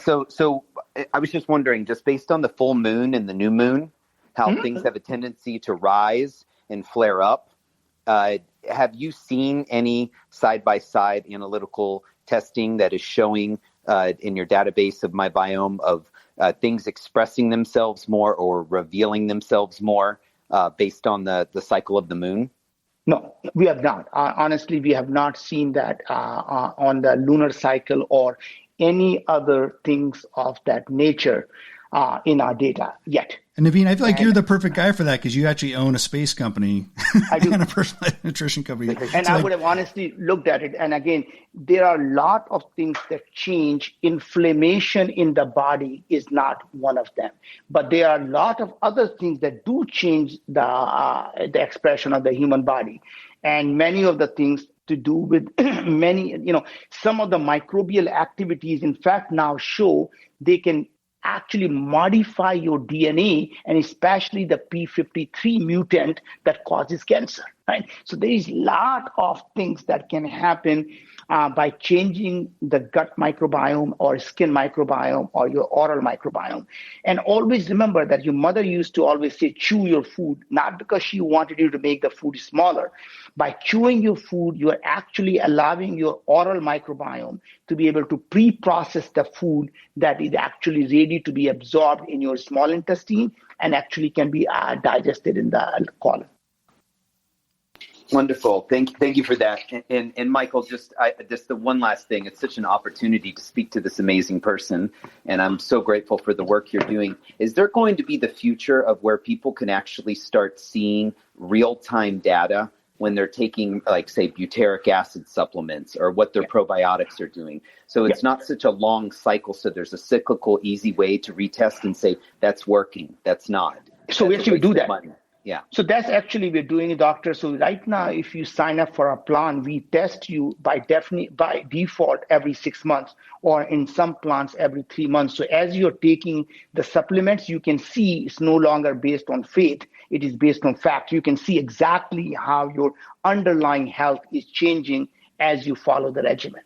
so I was just wondering, just based on the full moon and the new moon, how things have a tendency to rise and flare up. Have you seen any side-by-side analytical testing that is showing in your database of my biome of things expressing themselves more or revealing themselves more based on the cycle of the moon? No, we have not. Honestly, we have not seen that on the lunar cycle or any other things of that nature in our data yet. And Naveen, I feel like you're the perfect guy for that because you actually own a space company I do. and a personalized nutrition company. And I would have honestly looked at it. And again, there are a lot of things that change. Inflammation in the body is not one of them. But there are a lot of other things that do change the expression of the human body. And many of the things to do with some of the microbial activities, in fact, now show they can actually modify your DNA, and especially the P53 mutant that causes cancer, right? So there is a lot of things that can happen by changing the gut microbiome or skin microbiome or your oral microbiome. And always remember that your mother used to always say, chew your food, not because she wanted you to make the food smaller. By chewing your food, you are actually allowing your oral microbiome to be able to pre-process the food that is actually ready to be absorbed in your small intestine and actually can be digested in the colon. Wonderful. Thank you for that. And Michael, just the one last thing. It's such an opportunity to speak to this amazing person, and I'm so grateful for the work you're doing. Is there going to be the future of where people can actually start seeing real-time data when they're taking, like, say, butyric acid supplements or what their probiotics are doing? So it's not such a long cycle. So there's a cyclical, easy way to retest and say, that's working, that's not. So we actually do that. Money. Yeah. So that's actually we're doing it, doctor. So right now, if you sign up for a plan, we test you by default every 6 months, or in some plans every 3 months. So as you're taking the supplements, you can see it's no longer based on faith. It is based on fact. You can see exactly how your underlying health is changing as you follow the regimen.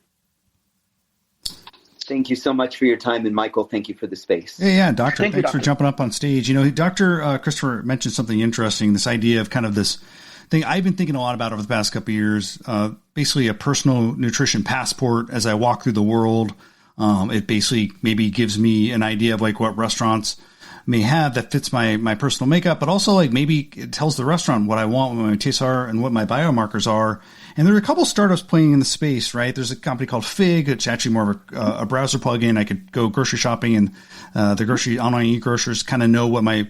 Thank you so much for your time. And Michael, thank you for the space. Yeah, Doctor. Thank you, Thanks for Doctor. jumping up on stage. Dr. Christopher mentioned something interesting, this idea of kind of this thing I've been thinking a lot about over the past couple of years, basically a personal nutrition passport as I walk through the world. It basically maybe gives me an idea of like what restaurants may have that fits my personal makeup, but also like maybe it tells the restaurant what I want, what my tastes are, and what my biomarkers are. And there are a couple startups playing in the space, right? There's a company called Fig. It's actually more of a browser plugin. I could go grocery shopping and the grocery online e-grocers kind of know what my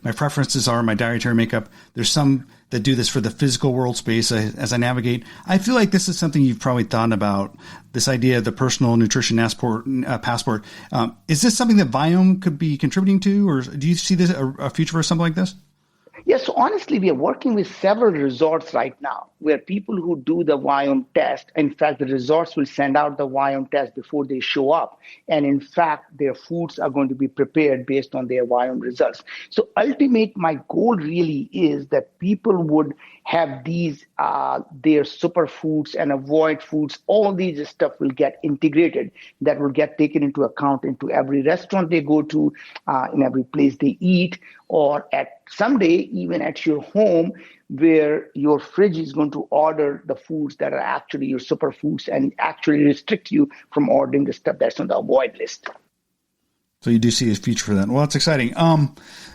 preferences are, my dietary makeup. There's some that do this for the physical world space as I navigate. I feel like this is something you've probably thought about, this idea of the personal nutrition passport. Is this something that Viome could be contributing to, or do you see this a future for something like this? Yes, so honestly, we are working with several resorts right now where people who do the Viome test, in fact, the resorts will send out the Viome test before they show up. And in fact, their foods are going to be prepared based on their Viome results. So my goal really is that people would have these, their superfoods and avoid foods. All these stuff will get integrated, that will get taken into account into every restaurant they go to, in every place they eat, or at someday even at your home, where your fridge is going to order the foods that are actually your superfoods and actually restrict you from ordering the stuff that's on the avoid list. So you do see a future for that. Well, that's exciting.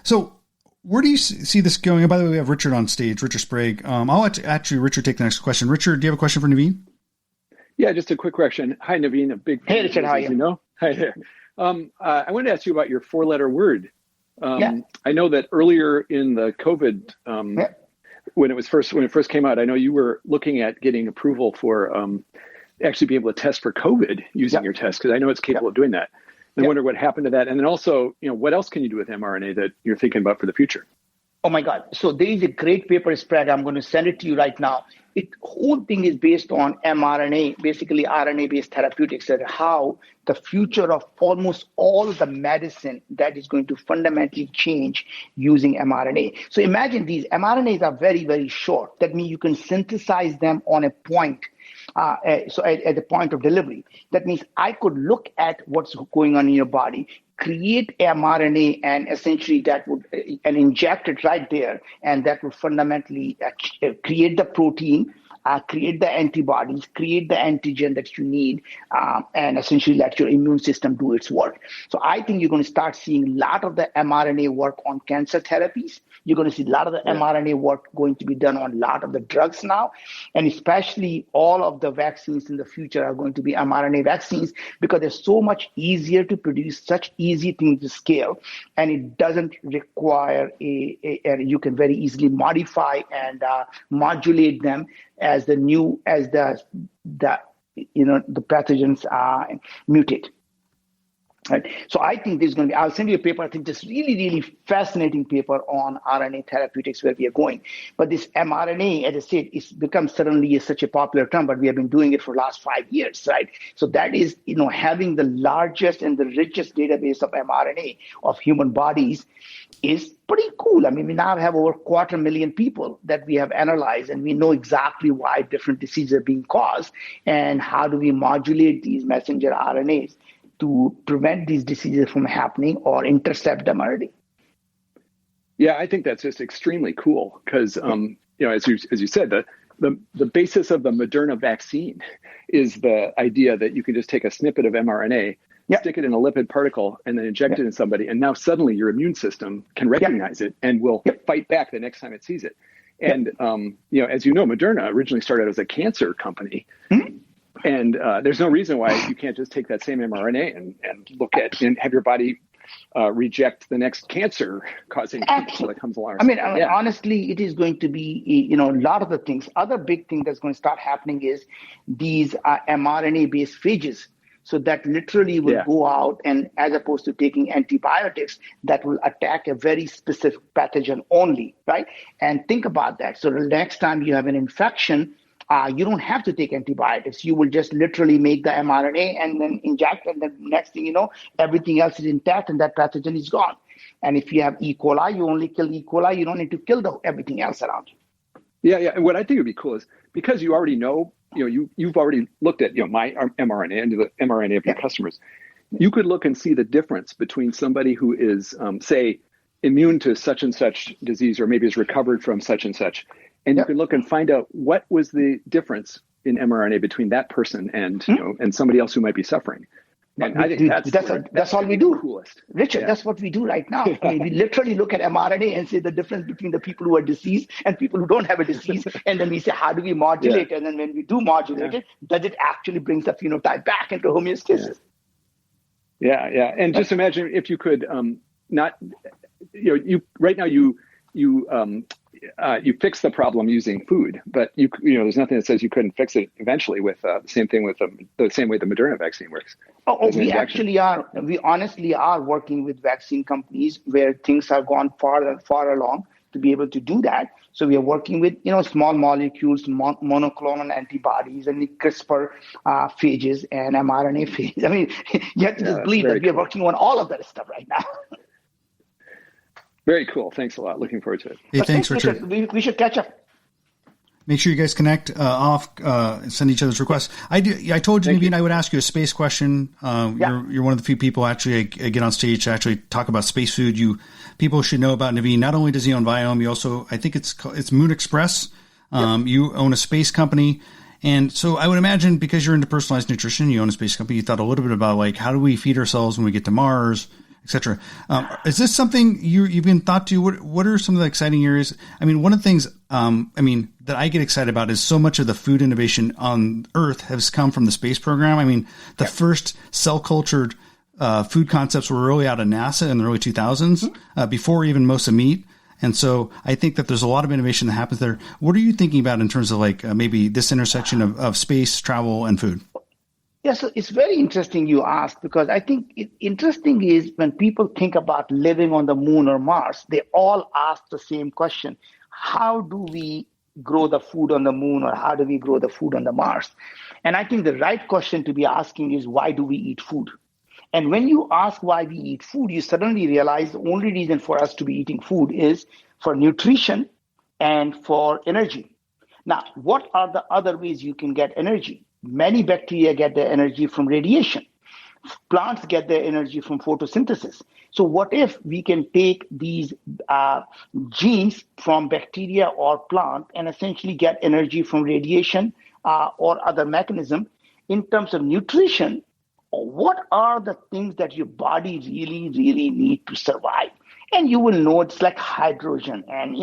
So where do you see this going? And by the way, we have Richard on stage, Richard Sprague. I'll let Richard take the next question. Richard, do you have a question for Naveen? Yeah, just a quick question. Hi, Naveen. A big fan. Hey, Richard, how are you? You know? Hi there. I wanted to ask you about your four-letter word. I know that earlier in the COVID, when it first came out, I know you were looking at getting approval for actually be able to test for COVID using your test, because I know it's capable of doing that. I wonder what happened to that. And then also, what else can you do with mRNA that you're thinking about for the future? Oh my God. So there is a great paper spread. I'm going to send it to you right now. The whole thing is based on mRNA, basically RNA-based therapeutics, and how the future of almost all the medicine that is going to fundamentally change using mRNA. So imagine these mRNAs are very, very short. That means you can synthesize them on a point. So at the point of delivery. That means I could look at what's going on in your body, create mRNA, and essentially that would and inject it right there, and that would fundamentally create the protein, create the antibodies, create the antigen that you need, and essentially let your immune system do its work. So I think you're going to start seeing a lot of the mRNA work on cancer therapies. You're going to see a lot of the mRNA work going to be done on a lot of the drugs now. And especially all of the vaccines in the future are going to be mRNA vaccines, because they're so much easier to produce, such easy things to scale. And it doesn't require you can very easily modify and modulate them as the pathogens mutate. Right. So I think there's going to be, I'll send you a paper, I think this really, really fascinating paper on RNA therapeutics, where we are going. But this mRNA, as I said, it's become suddenly such a popular term, but we have been doing it for the last 5 years, right? So that is, having the largest and the richest database of mRNA of human bodies is pretty cool. I mean, we now have over 250,000 people that we have analyzed, and we know exactly why different diseases are being caused, and how do we modulate these messenger RNAs to prevent these diseases from happening or intercept them early. Yeah, I think that's just extremely cool, because, as you said, the basis of the Moderna vaccine is the idea that you can just take a snippet of mRNA, stick it in a lipid particle, and then inject it in somebody, and now suddenly your immune system can recognize it and will fight back the next time it sees it. And as you know, Moderna originally started as a cancer company. Mm-hmm. And there's no reason why you can't just take that same mRNA and look at and have your body reject the next cancer-causing cancer that comes along. Honestly, it is going to be, a lot of the things. Other big thing that's going to start happening is these mRNA-based phages. So that literally will go out, and as opposed to taking antibiotics that will attack a very specific pathogen only, right? And think about that. So the next time you have an infection, you don't have to take antibiotics. You will just literally make the mRNA and then inject, and the next thing you know, everything else is intact and that pathogen is gone. And if you have E. coli, you only kill E. coli. You don't need to kill everything else around you. Yeah. And what I think would be cool is, because you already know you've already looked at my mRNA and the mRNA of your customers. You could look and see the difference between somebody who is, say, immune to such and such disease, or maybe is recovered from such and such, and you can look and find out what was the difference in mRNA between that person and and somebody else who might be suffering. And I think that's all we do. Coolest. Richard, that's what we do right now. I mean, we literally look at mRNA and say the difference between the people who are diseased and people who don't have a disease. And then we say, how do we modulate it? And then when we do modulate it, does it actually bring the phenotype back into homeostasis? Yeah. And just imagine if you could not, you right now you fix the problem using food, but there's nothing that says you couldn't fix it eventually with the same thing with the same way the Moderna vaccine works. We actually are. We honestly are working with vaccine companies where things have gone far along to be able to do that. So we are working with small molecules, monoclonal antibodies, and CRISPR phages and mRNA phages. I mean, you have to just believe that we are working on all of that stuff right now. Very cool. Thanks a lot. Looking forward to it. Hey, thanks, Richard. We should catch up. Make sure you guys connect send each other's requests. I told you, Naveen, I would ask you a space question. You're one of the few people actually I get on stage to actually talk about space food. People should know about Naveen. Not only does he own Viome, you also, I think it's Moon Express. You own a space company. And so I would imagine, because you're into personalized nutrition, you own a space company, you thought a little bit about like, how do we feed ourselves when we get to Mars, etc. Is this something you've been thought to? What are some of the exciting areas? I mean, one of the things, that I get excited about is so much of the food innovation on Earth has come from the space program. I mean, the first cell cultured food concepts were really out of NASA in the early 2000s, before even most of meat. And so I think that there's a lot of innovation that happens there. What are you thinking about in terms of like maybe this intersection of space, travel, and food? Yeah, so it's very interesting you ask, because I think interesting is when people think about living on the moon or Mars, they all ask the same question. How do we grow the food on the moon, or how do we grow the food on the Mars? And I think the right question to be asking is, why do we eat food? And when you ask why we eat food, you suddenly realize the only reason for us to be eating food is for nutrition and for energy. Now, what are the other ways you can get energy? Many bacteria get their energy from radiation. Plants get their energy from photosynthesis. So what if we can take these genes from bacteria or plant and essentially get energy from radiation or other mechanism? In terms of nutrition, what are the things that your body really, really need to survive? And you will know it's like hydrogen and,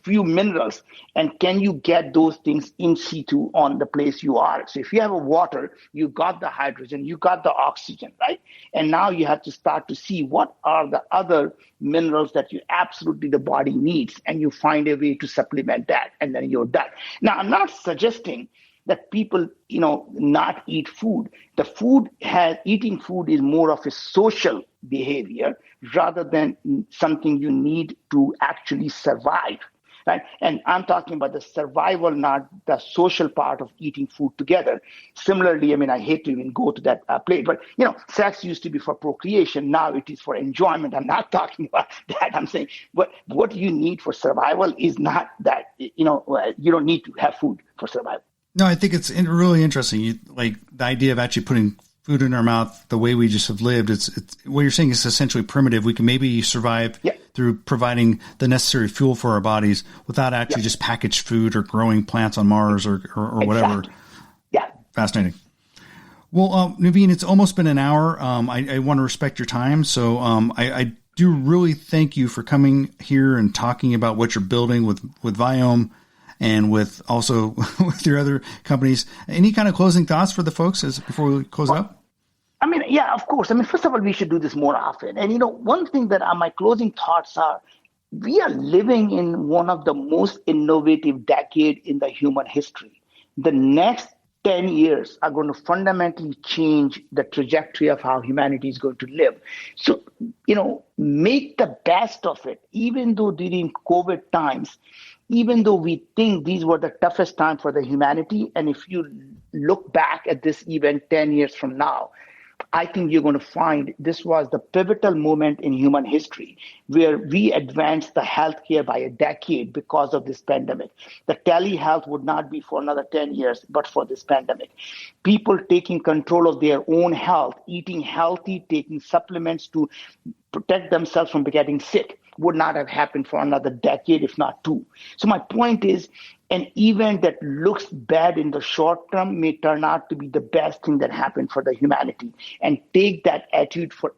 few minerals. And can you get those things in situ on the place you are? So if you have a water, you got the hydrogen, you got the oxygen, right? And now you have to start to see what are the other minerals that the body needs. And you find a way to supplement that, and then you're done. Now, I'm not suggesting that people, not eat food. Eating food is more of a social behavior rather than something you need to actually survive, right? And I'm talking about the survival, not the social part of eating food together. Similarly, I hate to even go to that place, but, sex used to be for procreation. Now it is for enjoyment. I'm not talking about that. I'm saying what you need for survival is not that, you don't need to have food for survival. No, I think it's really interesting. Like the idea of actually putting food in our mouth the way we just have lived. It's what you're saying is essentially primitive. We can maybe survive through providing the necessary fuel for our bodies without actually just packaged food or growing plants on Mars or whatever. Yeah. Fascinating. Well, Naveen, it's almost been an hour. I want to respect your time. So I do really thank you for coming here and talking about what you're building with Viome, and with also with your other companies. Any kind of closing thoughts for the folks before we close it up? Of course. First of all, we should do this more often. And, one thing that my closing thoughts are, we are living in one of the most innovative decades in the human history. The next 10 years are going to fundamentally change the trajectory of how humanity is going to live. So, make the best of it, even though during COVID times, even though we think these were the toughest time for the humanity. And if you look back at this event 10 years from now, I think you're going to find this was the pivotal moment in human history where we advanced the healthcare by a decade because of this pandemic. The telehealth would not be for another 10 years, but for this pandemic. People taking control of their own health, eating healthy, taking supplements to protect themselves from getting sick would not have happened for another decade, if not two. So my point is, an event that looks bad in the short term may turn out to be the best thing that happened for the humanity. And take that attitude for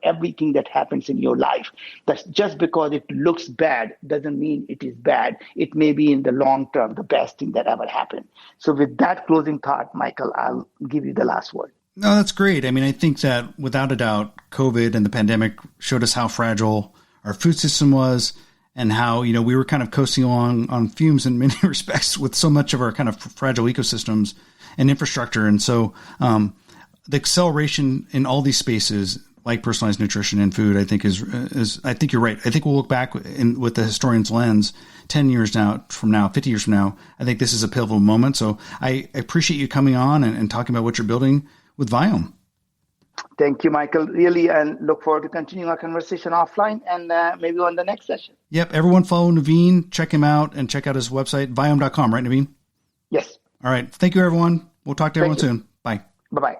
everything that happens in your life. That's just because it looks bad doesn't mean it is bad. It may be in the long term the best thing that ever happened. So with that closing thought, Michael, I'll give you the last word. No, that's great. I mean, I think that without a doubt, COVID and the pandemic showed us how fragile our food system was, and how, we were kind of coasting along on fumes in many respects with so much of our kind of fragile ecosystems and infrastructure. And so the acceleration in all these spaces, like personalized nutrition and food, I think is I think you're right. I think we'll look back with the historian's lens 10 years from now, 50 years from now. I think this is a pivotal moment. So I appreciate you coming on and talking about what you're building with Viome. Thank you, Michael. Really, and look forward to continuing our conversation offline and maybe on the next session. Yep. Everyone follow Naveen, check him out, and check out his website, viome.com, right, Naveen? Yes. All right. Thank you, everyone. We'll talk to everyone soon. Bye. Bye-bye.